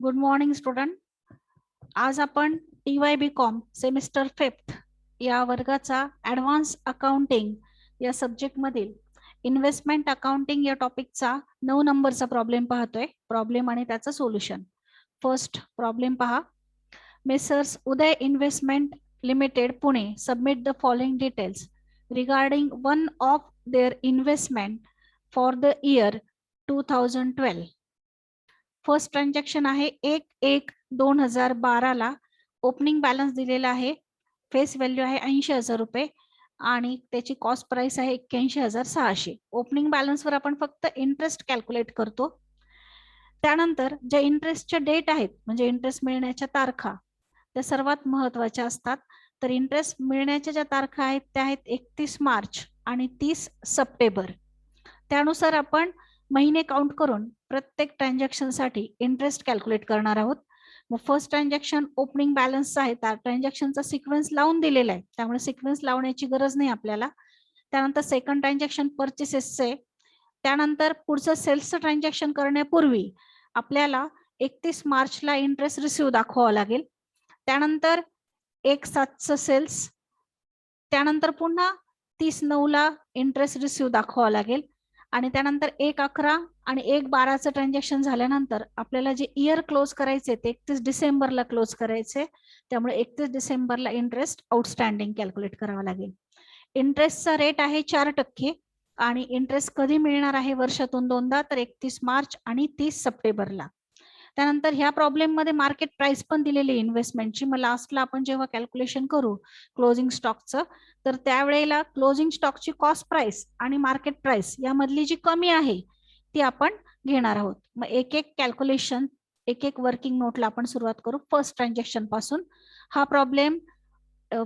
Good morning student. आज आपण TY BCom semester 5 या वर्गाचा ऍडव्हान्स अकाउंटिंग या सब्जेक्ट मधील इन्व्हेस्टमेंट अकाउंटिंग या टॉपिकचा 9 नंबरचा प्रॉब्लेम पाहतोय. प्रॉब्लेम आणि त्याचं सोल्युशन. फर्स्ट प्रॉब्लेम पहा. Messrs Uday investment limited Pune submit the following details regarding one of their investment for the year 2012. First transaction आहे 1/1/2012 ला. ओपनिंग बॅलन्स दिलेला आहे. फेस व्हॅल्यू आहे 80,000 रुपये आणि त्याची कॉस्ट प्राइस आहे 81,600. ओपनिंग बॅलन्स वर आपण फक्त इंटरेस्ट कॅल्क्युलेट करतो. त्यानंतर ज्या इंटरेस्टच्या डेट आहेत म्हणजे इंटरेस्ट मिळण्याच्या तारखा त्या सर्वात महत्वाच्या असतात. तर इंटरेस्ट मिळण्याच्या ज्या तारखा आहेत त्या आहेत 31 मार्च आणि 30 सप्टेंबर. त्यानुसार आपण महिने काउंट करून प्रत्येक ट्रान्झॅक्शन साठी इंटरेस्ट कॅल्क्युलेट करणार आहोत. मग फर्स्ट ट्रान्झॅक्शन ओपनिंग बॅलन्स आहे, त्या ट्रान्झॅक्शनचा सिक्वेन्स लावून दिलेला आहे त्यामुळे सिक्वेन्स लावण्याची गरज नाही आपल्याला. त्यानंतर सेकंड ट्रान्झॅक्शन परचेसेसचे. त्यानंतर पुढचं सेल्सचं ट्रान्झॅक्शन करण्यापूर्वी आपल्याला 31 मार्चला इंटरेस्ट रिसिव्ह दाखवावा लागेल. त्यानंतर 1/7चं सेल्स. त्यानंतर पुन्हा 30/9ला इंटरेस्ट रिसिव्ह दाखवावा लागेल आणि त्यानंतर 1/11 आणि 1/12चं ट्रान्झॅक्शन झाल्यानंतर आपल्याला जे इयर क्लोज करायचे ते 31 डिसेंबरला क्लोज करायचे. त्यामुळे 31 डिसेंबरला इंटरेस्ट आउटस्टँडिंग कॅल्क्युलेट करावा लागेल. इंटरेस्टचा रेट आहे 4% आणि इंटरेस्ट कधी मिळणार आहे वर्षातून दोनदा, तर 31 मार्च आणि 30 सप्टेंबरला. त्यानंतर ह्या प्रॉब्लेम मध्ये मार्केट प्राइस पण दिलेली इन्व्हेस्टमेंटची. मग लास्टला आपण जेव्हा कॅल्क्युलेशन करू क्लोजिंग स्टॉकचं तर त्यावेळेला क्लोजिंग स्टॉकची कॉस्ट प्राइस आणि मार्केट प्राइस यामधली जी कमी आहे ती आपण घेणार आहोत. मग एक एक कॅल्क्युलेशन एक एक वर्किंग नोटला आपण सुरुवात करू फर्स्ट ट्रान्झॅक्शन पासून. हा प्रॉब्लेम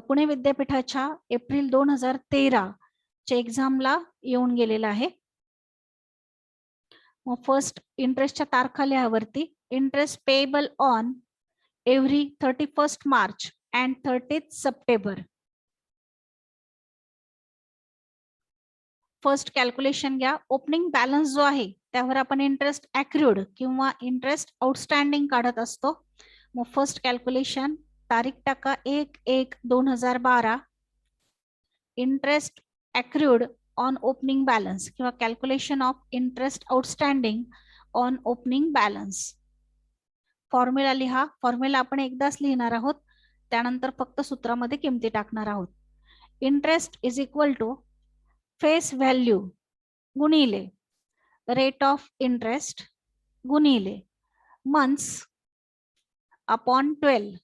पुणे विद्यापीठाच्या एप्रिल 2013 च्या एक्झामला येऊन गेलेला आहे. मग फर्स्ट इंटरेस्टच्या तारखा लिहावरती. Interest payable on every 31 March and 30 September. First calculation घ्या. ओपनिंग बॅलन्स जो आहे त्यावर आपण इंटरेस्ट अॅक्रूड किंवा इंटरेस्ट आउटस्टँडिंग काढत असतो. मग फर्स्ट कॅल्क्युलेशन तारीख टाका 1/1/2012. इंटरेस्ट अॅक्रूड ऑन ओपनिंग बॅलन्स किंवा calculation of interest outstanding on opening balance. Formula लिहा. फॉर्म्युला आपण एकदाच लिहिणार आहोत, त्यानंतर फक्त सूत्रामध्ये किमती टाकणार आहोत. Interest is equal to face value गुणिले रेट ऑफ इंटरेस्ट गुणिले मंथ्स अपॉन 12.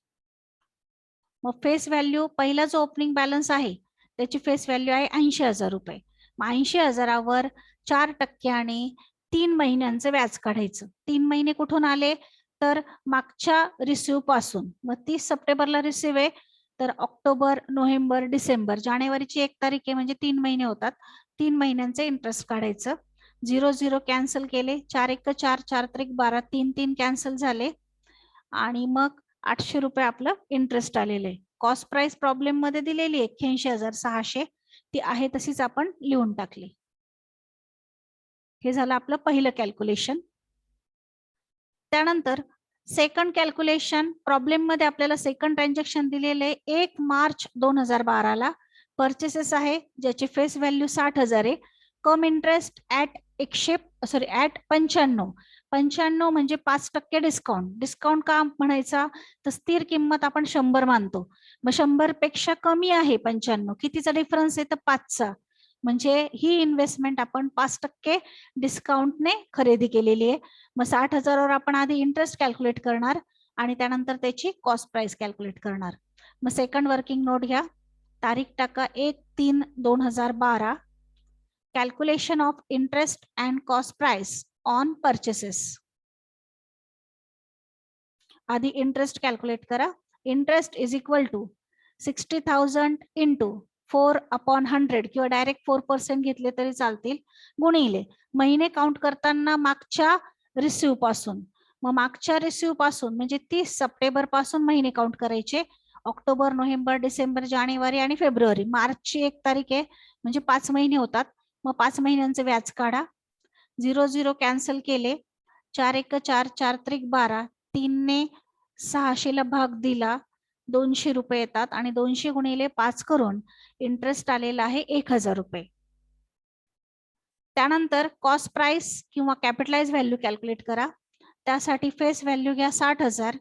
मग फेस व्हॅल्यू पहिला जो ओपनिंग बॅलन्स आहे त्याची फेस व्हॅल्यू आहे 80,000 रुपये. मग 80,000वर 4% 3 महिन्यांचं व्याज काढायचं. 3 महिने कुठून आले तर मागच्या रिसिव्ह पासून. मग 30 सप्टेंबरला रिसिव्ह आहे तर ऑक्टोबर नोव्हेंबर डिसेंबर जानेवारीची 1 तारीख आहे म्हणजे 3 महिने होतात. 3 महिन्यांचे इंटरेस्ट काढायचं. 0 कॅन्सल केले. 4×1=4, 4×3=12, 3 कॅन्सल झाले आणि मग 800 रुपये आपलं इंटरेस्ट आलेलं आहे. कॉस्ट प्राइस प्रॉब्लेम मध्ये दिलेली आहे 81,600. ती आहे तशीच आपण लिहून टाकली. हे झालं आपलं पहिलं कॅल्क्युलेशन. त्यानंतर सेकंड कॅल्क्युलेशन प्रॉब्लेम मध्ये आपल्याला सेकंड ट्रान्झॅक्शन दिलेले 1 मार्च 2012 परचेसेस आहे ज्याची फेस व्हॅल्यू 60,000 आहे. कम इंटरेस्ट ऍट 95 म्हणजे 5% डिस्काउंट. डिस्काउंट का म्हणायचा तर स्थिर किंमत आपण 100 मानतो. मग 100 पेक्षा कमी आहे 95. कितीचा डिफरन्स आहे तर 5चा. म्हणजे ही इन्व्हेस्टमेंट आपण 5% डिस्काउंटने खरेदी केलेली आहे. मग 60,000वर आपण आधी इंटरेस्ट कॅल्क्युलेट करणार आणि त्यानंतर त्याची कॉस्ट प्राइस कॅल्क्युलेट करणार. मग सेकंड वर्किंग नोट घ्या. तारीख टाका 1/3/2012. Calculation of interest and cost price on purchases. आधी इंटरेस्ट कॅल्क्युलेट करा. Interest is equal to 60,000 into 4/100 किंवा डायरेक्ट 4% घेतले तरी चालतील गुणिले महिने काउंट करताना मागच्या रिसिव्ह पासून. मग मागच्या रिसिव्ह पासून म्हणजे 30 सप्टेंबर पासून महिने काउंट करायचे. ऑक्टोबर नोव्हेंबर डिसेंबर जानेवारी आणि फेब्रुवारी. मार्चची 1 तारीख आहे म्हणजे 5 महिने होतात. मग 5 महिन्यांचे व्याज काढा. 0 कॅन्सल केले. 4×1=4, 4×3=12, 3ने 600ला भाग दिला 200 रुपये येतात आणि 200 गुणिले 5 करून इंटरेस्ट आलेला आहे 1000 रुपये. त्यानंतर कॉस्ट प्राइस किंवा कॅपिटलाइज व्हॅल्यू कॅल्क्युलेट करा. त्यासाठी फेस व्हॅल्यू घ्या 60,000.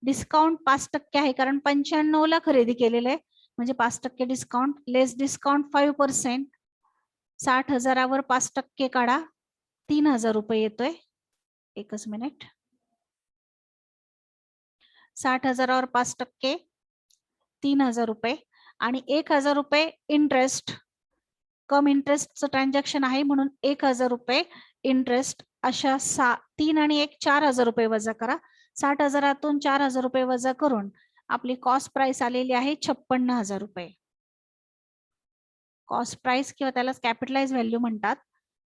डिस्काउंट 5% आहे कारण 95ला खरेदी केलेलं आहे म्हणजे 5% डिस्काउंट. लेस डिस्काउंट 5%. 60,000वर 5% काढा 3000 रुपये येतोय. एकच मिनिट. 60,000वर 5% 3000 रुपये आणि 1000 रुपये इंटरेस्ट. कम इंटरेस्टचं ट्रान्झॅक्शन आहे म्हणून 1000 रुपये इंटरेस्ट. अशा 3 आणि 1 4000 रुपये वजा करा. 60,000तून 4000 रुपये वजा करून आपली कॉस्ट प्राइस आलेली आहे 56,000 रुपये. कॉस्ट प्राइस किंवा त्याला कॅपिटलाइज व्हॅल्यू म्हणतात.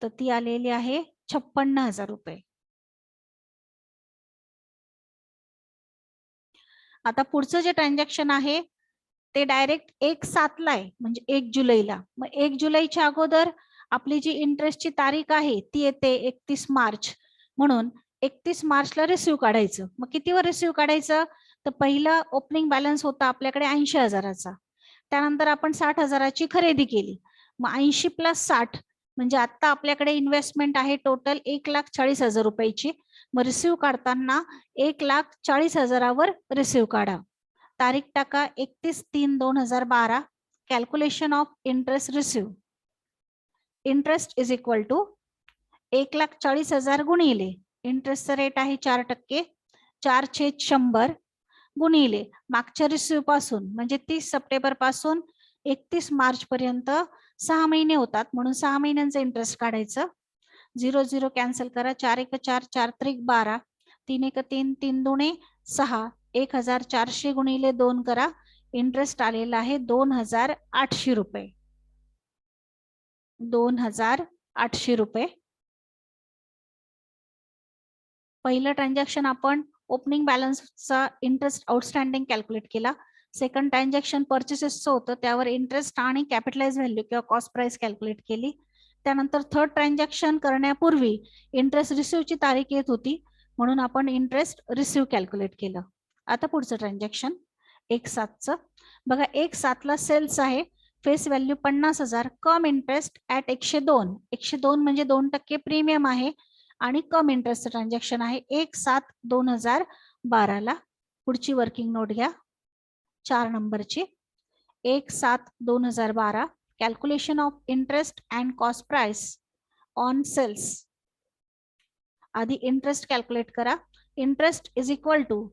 तर ती आलेली आहे 56,000 रुपये. आता पुढचं जे ट्रान्झॅक्शन आहे ते डायरेक्ट 1/7ला आहे म्हणजे 1 जुलैला. मग 1 जुलैच्या अगोदर आपली जी इंटरेस्टची तारीख आहे ती येते 31 मार्च. म्हणून 31 मार्चला रिसिव्ह काढायचं. मग कितीवर रिसिव्ह काढायचं? तर पहिला ओपनिंग बॅलन्स होता आपल्याकडे 80,000चा. त्यानंतर आपण 60,000ची खरेदी केली. मग 80 + 60 म्हणजे आता आपल्याकडे इन्व्हेस्टमेंट आहे टोटल 1,40,000 रुपयाची. मग रिसिव्ह काढताना 1,40,000वर रिसिव्ह काढा. तारीख टाका 31/3/2012. Calculation of interest receive. Interest is equal to 1,40,000 गुणिले इंटरेस्टचा रेट आहे 4%. 4/100 गुणिले मागच्या रिसिव्ह पासून म्हणजे 30 सप्टेंबर पासून 31 मार्च पर्यंत 6 महिने होतात म्हणून 6 महिन्यांचं इंटरेस्ट काढायचं. 0 0 कॅन्सल करा. 4 1 4 4 3 12 3 1 3 3 2 6 1,400 गुणिले 2 करा. इंटरेस्ट आलेला आहे 2,800 रुपये. 2,800 रुपये. पहिलं ट्रान्झॅक्शन आपण ओपनिंग बॅलन्सचा इंटरेस्ट आउटस्टँडिंग कॅल्क्युलेट केला. सेकंड ट्रान्झॅक्शन परचेसेसचं होतं त्यावर इंटरेस्ट आणि कॅपिटलाइज व्हॅल्यू किंवा कॉस्ट प्राइस कॅल्क्युलेट केली. त्यानंतर थर्ड ट्रान्झॅक्शन करण्यापूर्वी इंटरेस्ट रिसिव्हची तारीख येत होती म्हणून आपण इंटरेस्ट रिसिव्ह कॅल्क्युलेट केलं. आता पुढचं ट्रान्झॅक्शन 1/7चं बघा. 1/7ला सेल्स आहे. Face value 50,000. Come interest at 102. 102 म्हणजे 2% प्रीमियम आहे आणि कम इंटरेस्टचं ट्रान्झॅक्शन आहे 1/7/2012ला. पुढची वर्किंग नोट घ्या 4 नंबरची. 1/7/2012 calculation of interest and cost price on sales. आधी इंटरेस्ट कॅल्क्युलेट करा. इंटरेस्ट इज इक्वल टू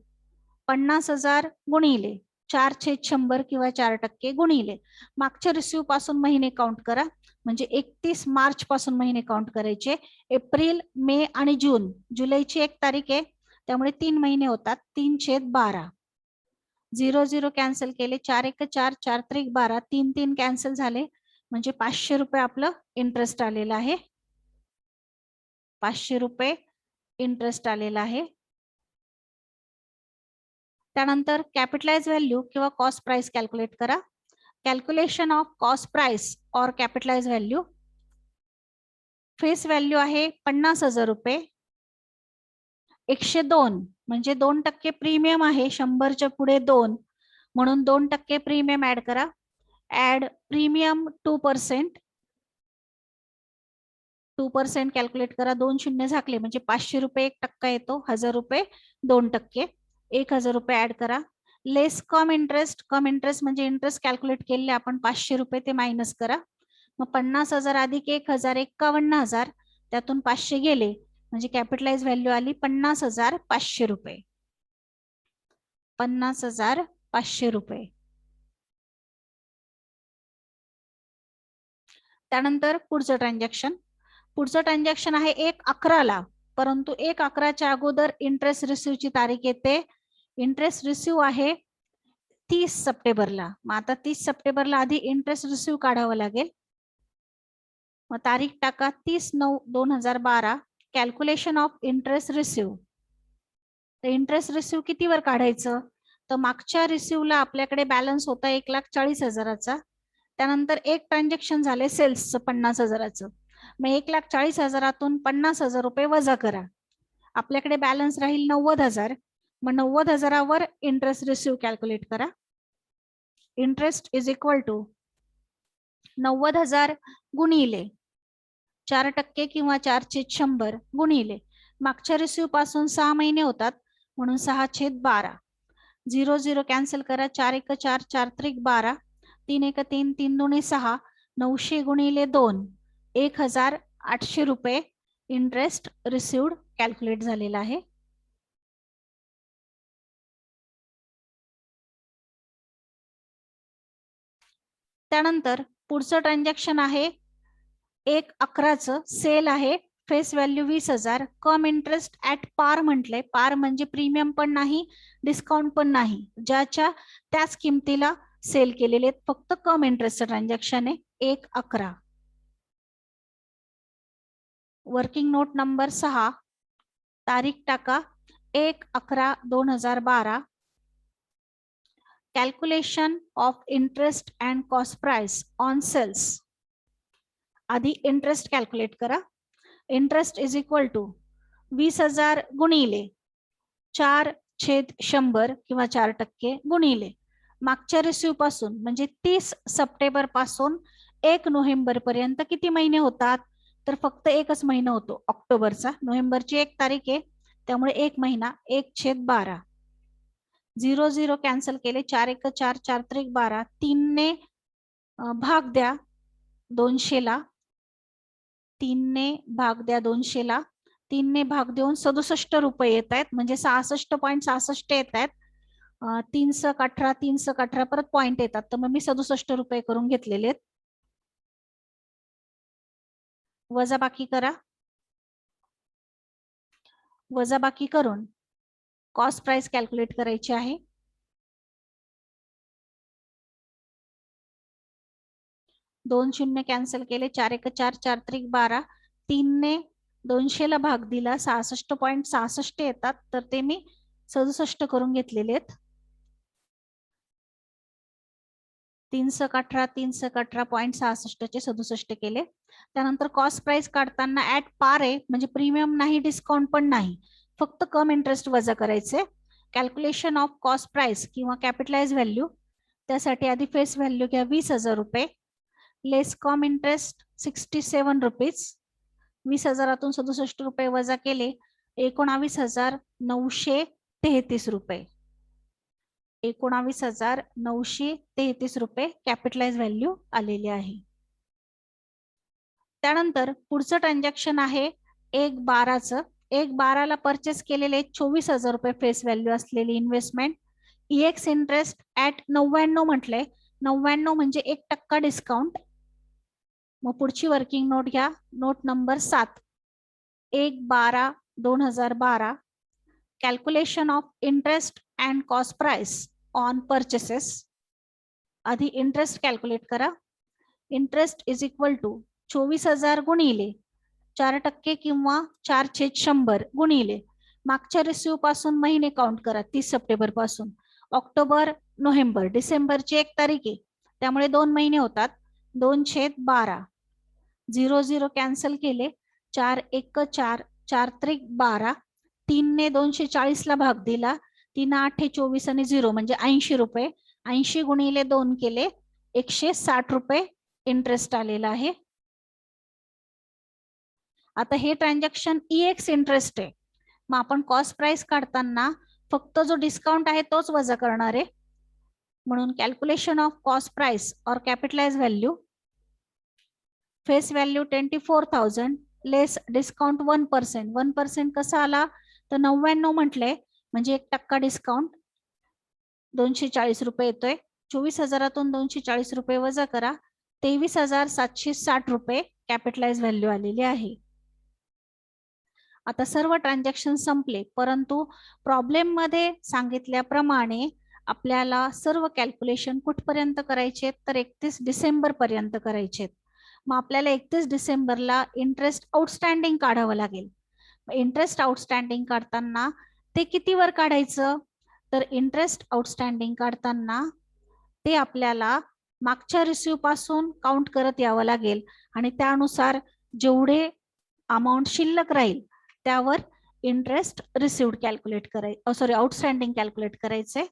50,000 गुणिले 4/100 किंवा 4% गुणिले मागच्या रिसिव्ह पासून महिने काउंट करा म्हणजे 31 मार्च पासून महिने काउंट करायचे. एप्रिल, मे आणि जून. जुलैची 1 तारीख आहे त्यामुळे 3 महिने होतात. 3/12. 0 0 कॅन्सल केले. 4 1 4 4 3 12 3 3 कॅन्सल झाले म्हणजे 500 रुपये आपलं इंटरेस्ट आलेलं आहे. 500 रुपये इंटरेस्ट आलेला आहे. त्यानंतर कॅपिटलाइज व्हॅल्यू किंवा कॉस्ट प्राइस कॅल्क्युलेट करा. कॅल्क्युलेशन ऑफ कॉस्ट प्राइस और कॅपिटलाइज व्हॅल्यू. फेस व्हॅल्यू आहे 50,000 रुपये. 102 म्हणजे 2% प्रीमियम आहे. 100च्या पुढे 2 म्हणून 2% प्रीमियम ऍड करा. Add premium 2%. 2% कॅल्क्युलेट करा. 2 शून्य झाकले म्हणजे 500 रुपये 1% येतो. 1000 रुपये 2%. 1,000 रुपये ऍड करा. लेस कम इंटरेस्ट. कम इंटरेस्ट म्हणजे इंटरेस्ट कॅल्क्युलेट केलेले आपण 500 रुपये ते मायनस करा. मग 50,000 अधिक 1,000 51,000 त्यातून 500 गेले म्हणजे कॅपिटलाइज व्हॅल्यू आली 50,500 रुपये. 50,500 रुपये. त्यानंतर पुढचं ट्रान्झॅक्शन. पुढचं ट्रान्झॅक्शन आहे 1/11ला परंतु 1/11च्या अगोदर इंटरेस्ट रिसिव्हची तारीख येते. इंटरेस्ट रिसिव्ह आहे 30 सप्टेंबरला. मग आता 30 सप्टेंबरला आधी इंटरेस्ट रिसिव्ह काढावं लागेल. मग तारीख टाका 30/9/2012. Calculation of interest receive. तर इंटरेस्ट रिसिव्ह कितीवर काढायचं? तर मागच्या रिसिव्हला आपल्याकडे बॅलन्स होता 1,40,000चा. त्यानंतर एक ट्रान्झॅक्शन झाले सेल्सचं 50,000चं. मग 1,40,000तून 50,000 रुपये वजा करा. आपल्याकडे बॅलन्स राहील 90,000. मग 90,000वर इंटरेस्ट रिसिव्ह कॅल्क्युलेट करा. इंटरेस्ट इज इक्वल टू 90,000 गुणिले 4% किंवा 4/100 गुणिले मागच्या रिसिव्ह पासून 6 महिने होतात म्हणून 6/12. 0 0 कॅन्सल करा. 4 1 4 4 3 12 3 1 3 3 2 6 900 गुणिले 2 1,800 रुपये इंटरेस्ट रिसिव्ड कॅल्क्युलेट झालेला आहे. त्यानंतर पुढचं ट्रान्झॅक्शन आहे 1/11चं सेल आहे. Face value 20,000. Come interest at पार म्हटलंय. पार म्हणजे प्रीमियम पण नाही डिस्काउंट पण नाही, ज्याच्या त्याच किमतीला सेल केलेले फक्त कम इंटरेस्टचं ट्रान्झॅक्शन आहे. 1/11. वर्किंग नोट नंबर 6 तारीख टाका 1/11/2012. Calculation of interest and cost price on sales. आधी इंटरेस्ट कॅल्क्युलेट करा. इंटरेस्ट इज इक्वल टू 20,000 गुणिले 4/100 किंवा 4% गुणिले मागच्या रिसिव्ह पासून म्हणजे 30 सप्टेंबर पासून 1 नोव्हेंबर पर्यंत किती महिने होतात, तर फक्त एकच महिना होतो ऑक्टोबरचा. नोव्हेंबरची 1 तारीख आहे त्यामुळे 1 महिना 1/12. 0 0 कॅन्सल केले. 4 1 4 4 3 12 3 ने भाग द्या 200 ला. 3 ने भाग द्या 200 ला. 3 ने भाग देऊन 67 रुपये येत आहेत म्हणजे 66.66 येत आहेत. 3/18 3/18 परत पॉइंट येतात तर मग मी 67 रुपये करून घेतलेले आहेत. वजाबाकी करा. वजाबाकी करून कॉस्ट प्राइस कॅल्क्युलेट करायची आहे. दोन शून्य कॅन्सल केले. 4 1 4 4 3 12 3 ने 200 ला भाग दिला 66.66 येतात तर ते मी 67 करून घेतलेले आहेत. 3/18 3/18.66 चे 67 केले. त्यानंतर कॉस्ट प्राइस काढताना ऍट पार आहे म्हणजे प्रीमियम नाही डिस्काउंट पण नाही, फक्त कम इंटरेस्ट वजा करायचे. कॅल्क्युलेशन ऑफ कॉस्ट प्राइस किंवा कॅपिटलाइज व्हॅल्यू. त्यासाठी आधी फेस व्हॅल्यू घ्या 20,000 रुपये लेस कम इंटरेस्ट 67 रुपीज. 20,000तून 67 रुपये वजा केले 19,933 रुपये. 19,933 रुपये कॅपिटलाइज व्हॅल्यू आलेली आहे. त्यानंतर पुढचं ट्रान्झॅक्शन आहे 1/12चं. 1/12ला परचेस केलेले 24,000 रुपये फेस व्हॅल्यू असलेली इन्व्हेस्टमेंट. EX इंटरेस्ट ऍट 99 म्हटलंय. 99 म्हणजे 1% डिस्काउंट. मग पुढची वर्किंग नोट घ्या. Note number 7 1/12/2012. Calculation of interest and cost price on purchases. आधी इंटरेस्ट कॅल्क्युलेट करा. इंटरेस्ट इज इक्वल टू 24,000 गुणिले 4% किंवा 4/100 गुणिले मागच्या रिसिव्ह पासून महिने काउंट करा 30 सप्टेंबर पासून. ऑक्टोबर नोव्हेंबर डिसेंबरची 1 तारीख आहे त्यामुळे 2 महिने होतात 2/12. 0 0 कॅन्सल केले. 4 1 4 4 3 12 3 ने 240 ला भाग दिला. 3 8 24 आणि 0 म्हणजे 80 रुपये. 80 गुणिले 2 केले 160 रुपये इंटरेस्ट आलेला आहे. आता हे ट्रान्झॅक्शन EX इंटरेस्ट आहे. मग आपण कॉस्ट प्राइस काढताना फक्त जो डिस्काउंट आहे तोच वजा करणार आहे. म्हणून कॅल्क्युलेशन ऑफ कॉस्ट प्राइस और कॅपिटलाइज व्हॅल्यू. फेस व्हॅल्यू 24,000 लेस डिस्काउंट 1%. 1% कसा आला तर 99 म्हटलंय म्हणजे 1% डिस्काउंट 240 रुपये येतोय. 24,000तून 240 रुपये वजा करा 23,760 रुपये कॅपिटलाइज व्हॅल्यू आलेली आहे. आता सर्व ट्रान्झॅक्शन संपले परंतु प्रॉब्लेम मध्ये सांगितल्याप्रमाणे आपल्याला सर्व कॅल्क्युलेशन कुठपर्यंत करायचे तर 31 डिसेंबर पर्यंत करायचे. मग आपल्याला 31 डिसेंबरला इंटरेस्ट आउटस्टँडिंग काढावं लागेल. इंटरेस्ट आउटस्टँडिंग काढताना ते कितीवर काढायचं तर इंटरेस्ट आउटस्टँडिंग काढताना ते आपल्याला मागच्या रिसिव्ह पासून काउंट करत यावं लागेल आणि त्यानुसार जेवढे अमाऊंट शिल्लक राहील त्यावर इंटरेस्ट रिसिव्ड कॅल्क्युलेट करायचं, सॉरी आउटस्टँडिंग कॅल्क्युलेट करायचंय.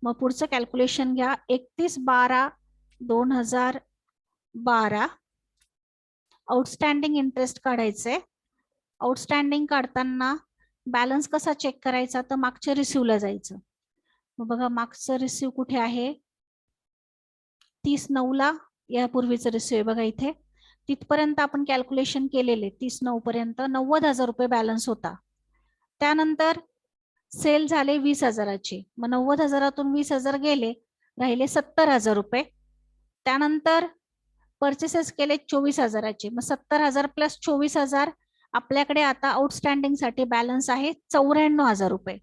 मग पुढचं कॅल्क्युलेशन घ्या. 31/12/2012 आउटस्टँडिंग इंटरेस्ट काढायचंय. आउटस्टँडिंग काढताना बॅलन्स कसा चेक करायचा, तर मागच्या रिसिव्हला जायचं. मग बघा मागचं रिसिव्ह कुठे आहे, 30/9 यापूर्वीचं रिसिव्ह बघा इथे. तिथपर्यंत आपण कॅल्क्युलेशन केलेले, 30/9 पर्यंत 90,000 रुपये बॅलन्स होता. त्यानंतर सेल झाले 20,000चे. मग 90,000तून 20,000 गेले, राहिले 70,000 रुपये. त्यानंतर परचेसेस केले 24,000चे. मग 70,000 प्लस 24,000 आपल्याकडे आता आउटस्टँडिंग साठी बॅलन्स आहे 94,000 रुपये.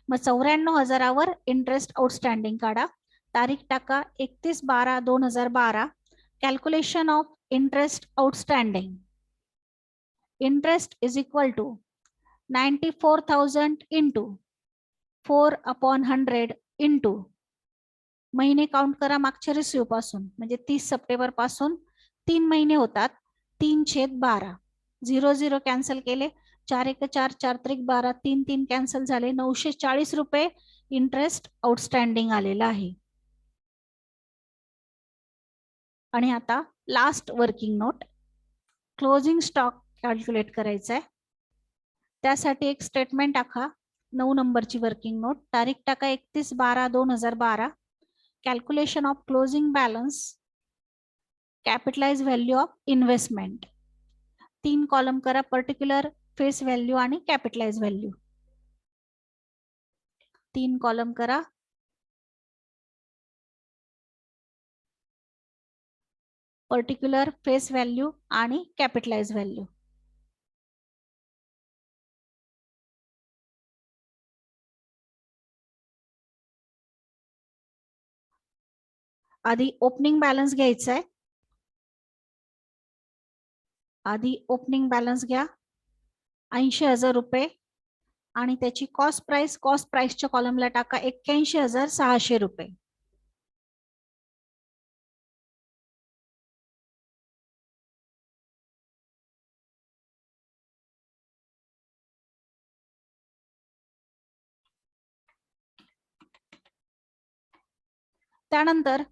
मग 94,000वर इंटरेस्ट आउटस्टँडिंग काढा. तारीख टाका 31/12/2012. Calculation of interest outstanding. Interest is equal to 94,000 into 4/100 into महिने काउंट करा मागच्या रिसिव्ह पासून, म्हणजे 30 सप्टेंबर पासून 3 महिने होतात. 3/12. 0 कॅन्सल केले, 4 1 4 4 3 12, 3 3 कॅन्सल झाले. 940 रुपये इंटरेस्ट आउटस्टँडिंग आलेला आहे. आणि आता last working note, closing stock calculate करायचा आहे. त्यासाठी एक स्टेटमेंट टाका, 9 नंबरची वर्किंग नोट. तारीख टाका 31/12/2012. Calculation of closing balance, capitalise value of investment. 3 column करा, पर्टिक्युलर, फेस व्हॅल्यू आणि कॅपिटलाइज व्हॅल्यू. 3 कॉलम करा. पर्टिक्युलर, फेस व्हॅल्यू आणि कॅपिटलाइज व्हॅल्यू. आधी ओपनिंग बॅलन्स घ्यायचा आहे. आधी ओपनिंग बॅलन्स घ्या 80,000 रुपये आणि त्याची कॉस्ट प्राइसच्या कॉलमला टाका 81,600 रुपये. त्यानंतर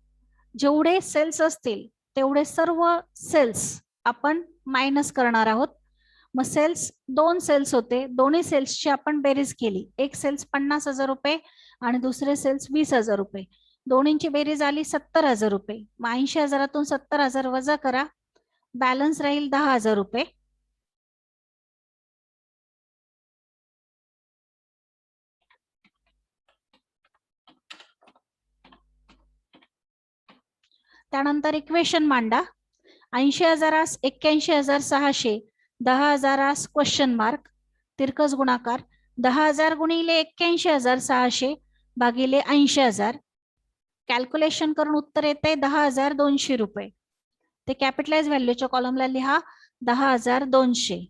जेवढे सेल्स असतील तेवढे सर्व सेल्स आपण मायनस करणार आहोत. मग सेल्स 2 सेल्स होते, दोन्ही सेल्सची आपण बेरीज केली. एक सेल्स 50,000 रुपये आणि दुसरे सेल्स 20,000 रुपये. दोन्हींची बेरीज आली 70,000 रुपये. मग 80,000तून 70,000 वजा करा, बॅलन्स राहील 10,000 रुपये. त्यानंतर इक्वेशन मांडा. 80,000 81,600, 10,000 क्वेश्चन मार्क, तिरकस गुणाकार. 10,000 गुणिले 81,600 भागिले 80,000. कॅल्क्युलेशन करून उत्तर येते 10,200 रुपये. ते कॅपिटलाइज व्हॅल्यूच्या कॉलमला लिहा 10,200.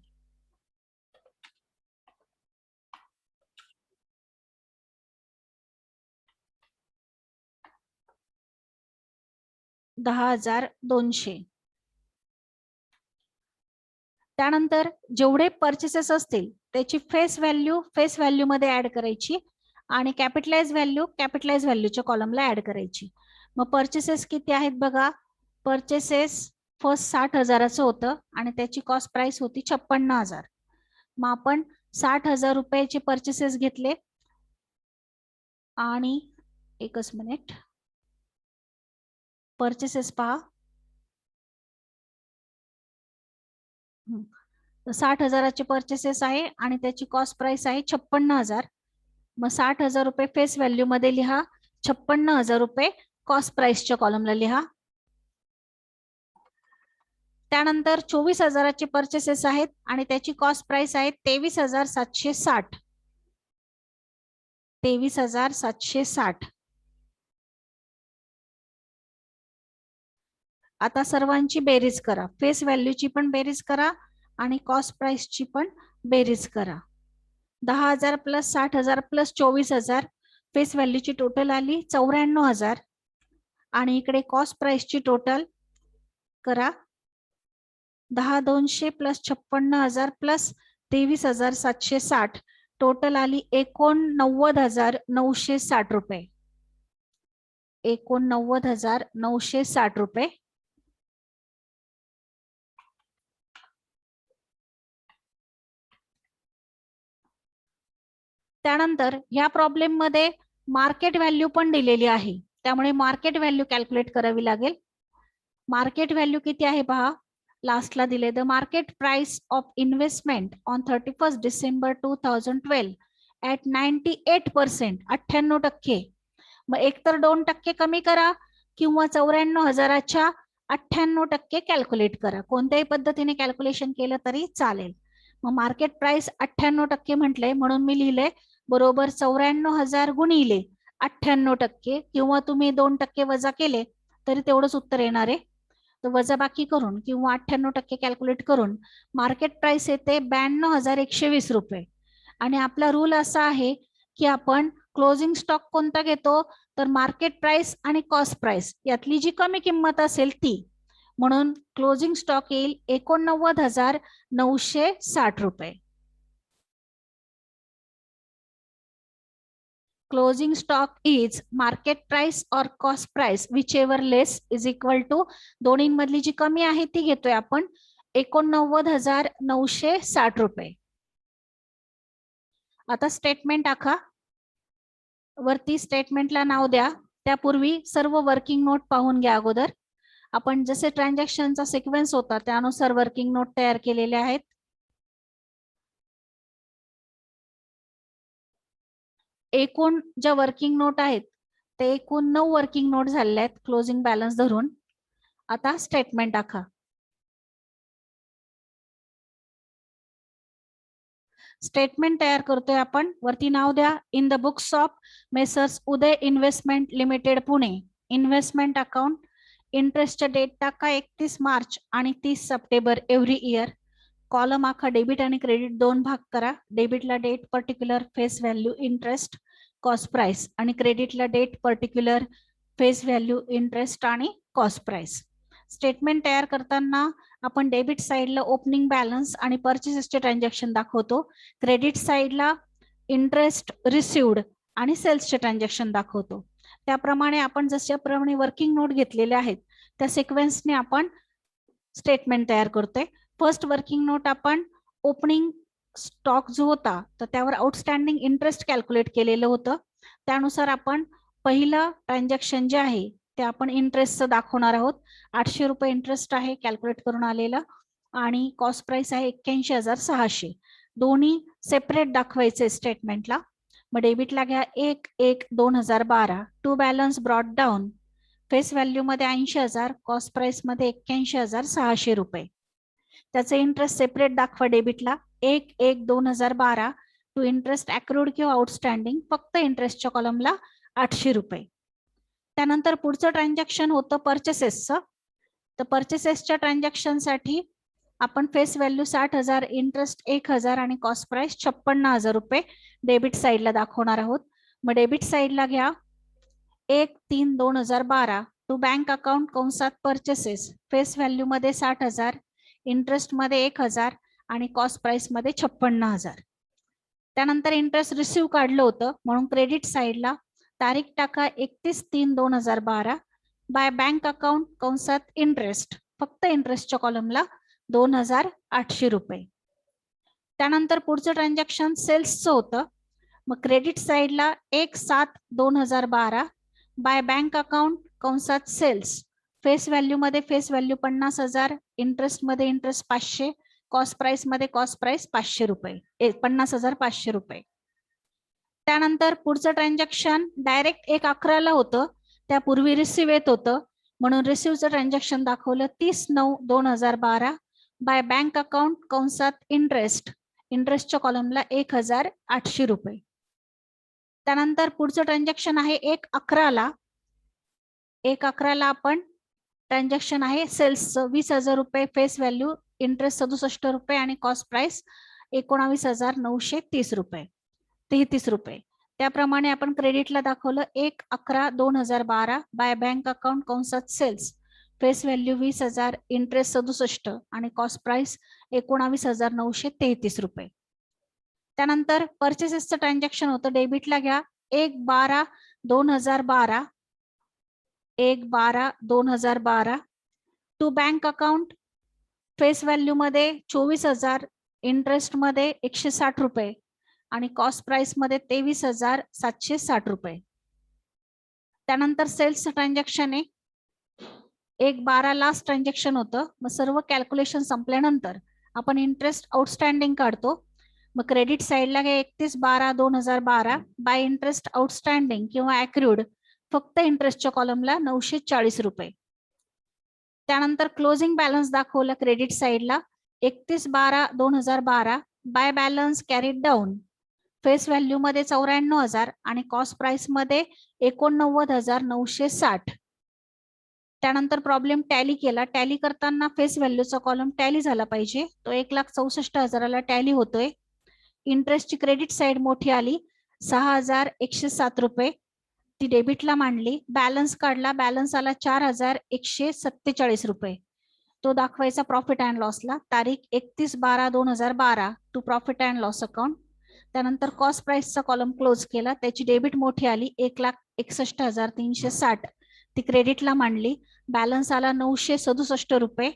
त्यानंतर जेवढे परचेसेस असतील त्याची फेस व्हॅल्यू मध्ये ऍड करायची आणि कॅपिटलाइज व्हॅल्यूच्या कॉलमला ऍड करायची. मग परचेसेस किती आहेत बघा. परचेसेस फर्स्ट 60,000चं होतं आणि त्याची कॉस्ट प्राइस होती 56,000. मग आपण 60,000 रुपयाचे परचेसेस घेतले आणि एकच मिनिट, परचेसेस पहा. 60,000चे परचेसेस आहे आणि त्याची कॉस्ट प्राइस आहे 56,000. मग 60,000 रुपये फेस व्हॅल्यू मध्ये लिहा, 56,000 रुपये कॉस्ट प्राइसच्या कॉलमला लिहा. त्यानंतर 24,000चे परचेसेस आहेत आणि त्याची कॉस्ट प्राइस आहे 23,760. 23,760. आता सर्वांची बेरीज करा, फेस व्हॅल्यूची पण बेरीज करा आणि कॉस्ट प्राइसची पण बेरीज करा. 10,000 प्लस 60,000 प्लस 24,000, फेस व्हॅल्यूची टोटल आली 94,000 आणि इकडे कॉस्ट प्राइसची टोटल करा 10,200 प्लस 56,000 प्लस 23,760 टोटल आली 89,960 रुपये. 89,960 रुपये. त्यानंतर ह्या प्रॉब्लेम मध्ये मार्केट व्हॅल्यू पण दिलेली आहे, त्यामुळे मार्केट व्हॅल्यू कॅल्क्युलेट करावी लागेल. मार्केट व्हॅल्यू किती आहे पहा, लास्टला दिले. The market price of investment on 31 December 2012 at 98%, 98%. मग एकतर 2% कमी करा किंवा 94,000च्या 98% कॅल्क्युलेट करा. कोणत्याही पद्धतीने कॅल्क्युलेशन केलं तरी चालेल. मग मार्केट प्राइस 98% म्हटलंय म्हणून मी लिहिले बरोबर 94,000 गुणिले 98% किंवा तुम्ही 2% वजा केले तरी तेवढंच उत्तर येणार आहे. तर वजाबाकी करून किंवा 98% कॅल्क्युलेट करून मार्केट प्राइस येते 92,120 रुपये. आणि आपला रूल असा आहे की आपण क्लोजिंग स्टॉक कोणता घेतो तर मार्केट प्राइस आणि कॉस्ट प्राइस यातली जी कमी किंमत असेल ती. म्हणून क्लोजिंग स्टॉक येईल 89,960 रुपये. Closing stock is market price or cost price whichever less is equal to, दोन्हीमधली जी कमी आहे ती घेतोय आपण 89,960 रुपये. आता स्टेटमेंट आखा. वरती स्टेटमेंटला नाव द्या, त्यापूर्वी सर्व वर्किंग नोट पाहून घ्या अगोदर. आपण जसे ट्रान्झॅक्शनचा सिक्वेन्स होता त्यानुसार वर्किंग नोट तयार केलेले आहेत. एकूण ज्या वर्किंग नोट आहेत ते एकूण 9 वर्किंग नोट झालेल्या आहेत क्लोजिंग बॅलन्स धरून. आता स्टेटमेंट आखा. स्टेटमेंट तयार करतोय आपण. वरती नाव द्या, in the books of messrs Uday investment limited Pune, investment account. इंटरेस्टचा डेट टाका 31 मार्च आणि 30 सप्टेंबर एव्हरी इयर. कॉलम आखा डेबिट आणि क्रेडिट दोन भाग करा. डेबिटला date particular face value interest cost price आणि क्रेडिटला date particular face value interest आणि कॉस्ट प्राइस. स्टेटमेंट तयार करताना आपण डेबिट साइडला ओपनिंग बॅलन्स आणि परचेसेसचे ट्रान्झॅक्शन दाखवतो. क्रेडिट साइडला इंटरेस्ट रिसिव्ड आणि सेल्सचे ट्रान्झॅक्शन दाखवतो. त्याप्रमाणे आपण जशाप्रमाणे वर्किंग नोट घेतलेले आहेत त्या सिक्वेन्सने आपण स्टेटमेंट तयार करतोय. फर्स्ट वर्किंग नोट आपण ओपनिंग स्टॉक जो होता तर त्यावर आउटस्टँडिंग इंटरेस्ट कॅल्क्युलेट केलेलं होतं. त्यानुसार आपण पहिलं ट्रान्झॅक्शन जे आहे ते आपण इंटरेस्टचं दाखवणार आहोत. 800 रुपये इंटरेस्ट आहे कॅल्क्युलेट करून आलेला आणि कॉस्ट प्राइस आहे 81,600. दोन्ही सेपरेट दाखवायचे स्टेटमेंटला. मग डेबिटला घ्या 1/1/2012 to balance brought down. Face value मध्ये 80,000, कॉस्ट प्राइस मध्ये 81,600 रुपये. त्याचे इंटरेस्ट सेपरेट दाखवा डेबिटला 1/1/2012 टू इंटरेस्ट अक्रूड किंवा आउटस्टँडिंग, फक्त इंटरेस्टच्या कॉलमला 800 रुपये. त्यानंतर पुढचं ट्रान्झॅक्शन होतं परचेसेसचं. तर परचेसेसच्या ट्रान्झॅक्शनसाठी आपण फेस व्हॅल्यू 60,000, इंटरेस्ट 1,000 आणि कॉस्ट प्राइस 56,000 रुपये डेबिट साइडला दाखवणार आहोत. मग डेबिट साइडला घ्या 1/3/2012 टू बँक अकाउंट कंसात परचेसेस. फेस व्हॅल्यू मध्ये 60,000, इंटरेस्ट मध्ये 1,000 आणि कॉस्ट प्राइस मध्ये 56,000. त्यानंतर इंटरेस्ट रिसिव्ह काढलं होतं म्हणून क्रेडिट साइडला तारीख टाका 31/3/2012 बाय बँक अकाउंट कंसात इंटरेस्ट, फक्त इंटरेस्टच्या कॉलमला 2,800 रुपये. त्यानंतर पुढचं ट्रान्झॅक्शन सेल्सचं होतं. मग क्रेडिट साइडला 1/7/2012 बाय बँक अकाउंट कंसात सेल्स. फेस व्हॅल्यू मध्ये फेस व्हॅल्यू 50,000, इंटरेस्ट मध्ये इंटरेस्ट 500, कॉस्ट प्राइस मध्ये कॉस्ट प्राइस 500 रुपये, 50,500 रुपये. त्यानंतर पुढचं ट्रान्झॅक्शन डायरेक्ट 1/11 होतं, त्यापूर्वी रिसिव्ह येत होतं म्हणून रिसिव्हचं ट्रान्झॅक्शन दाखवलं 30/9/2012 बाय बँक अकाउंट कंसात इंटरेस्ट. इंटरेस्टच्या कॉलमला 1,800 रुपये. त्यानंतर पुढचं ट्रान्झॅक्शन आहे 1/11. 1/11 आपण ट्रान्झॅक्शन आहे सेल्सचं 20,000 रुपये फेस व्हॅल्यू, इंटरेस्ट 67 रुपये आणि कॉस्ट प्राइस 19,930 रुपये, 33 रुपये. त्याप्रमाणे आपण क्रेडिटला दाखवलं 1/11/2012 बाय बँक अकाउंट कंसात सेल्स. फेस व्हॅल्यू 20,000, इंटरेस्ट 67 आणि कॉस्ट प्राइस 19,933 रुपये. त्यानंतर परचेसेसचं ट्रान्झॅक्शन होतं. डेबिटला घ्या 1/12/2012, 1/12/2012 to bank account. Face value मध्ये 24,000, इंटरेस्ट मध्ये 160 रुपये आणि कॉस्ट प्राइस मध्ये 23,760 रुपये. त्यानंतर सेल्स ट्रान्झॅक्शन आहे 1/12 लास्ट ट्रान्झॅक्शन होतं. मग सर्व कॅल्क्युलेशन संपल्यानंतर आपण इंटरेस्ट आउटस्टँडिंग काढतो. मग क्रेडिट साईडला घ्या 31/12/2012 बाय इंटरेस्ट आउटस्टँडिंग किंवा अक्रूड, फक्त इंटरेस्टच्या कॉलमला 940 रुपये. त्यानंतर क्लोजिंग बॅलन्स दाखवला क्रेडिट साईडला 31/12/2012 by balance carried down. Face value मध्ये 94,000 आणि कॉस्ट प्राइस मध्ये 89,960. त्यानंतर प्रॉब्लेम टॅली केला. टॅली करताना फेस व्हॅल्यूचा कॉलम टॅली झाला पाहिजे. तो 1,64,000ला टॅली होतोय. इंटरेस्टची क्रेडिट साईड मोठी आली 6,107 रुपये, ती डेबिटला मांडली. बॅलन्स काढला, बॅलन्स आला 4,147 रुपये. तो दाखवायचा प्रॉफिट अँड लॉसला. तारीख 31/12/2012 to profit and loss account. त्यानंतर कॉस्ट प्राइसचा कॉलम क्लोज केला. त्याची डेबिट मोठी आली 1,61,360, ती क्रेडिटला मांडली. बॅलन्स आला 967 रुपये,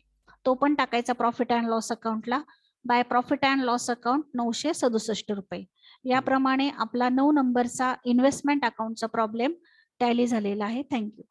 तो पण टाकायचा प्रॉफिट अँड लॉस अकाउंटला. By profit and loss account 967 रुपये. याप्रमाणे आपला 9 नंबरचा इन्व्हेस्टमेंट अकाउंटचा प्रॉब्लेम टॅली झालेला आहे. थँक्यू.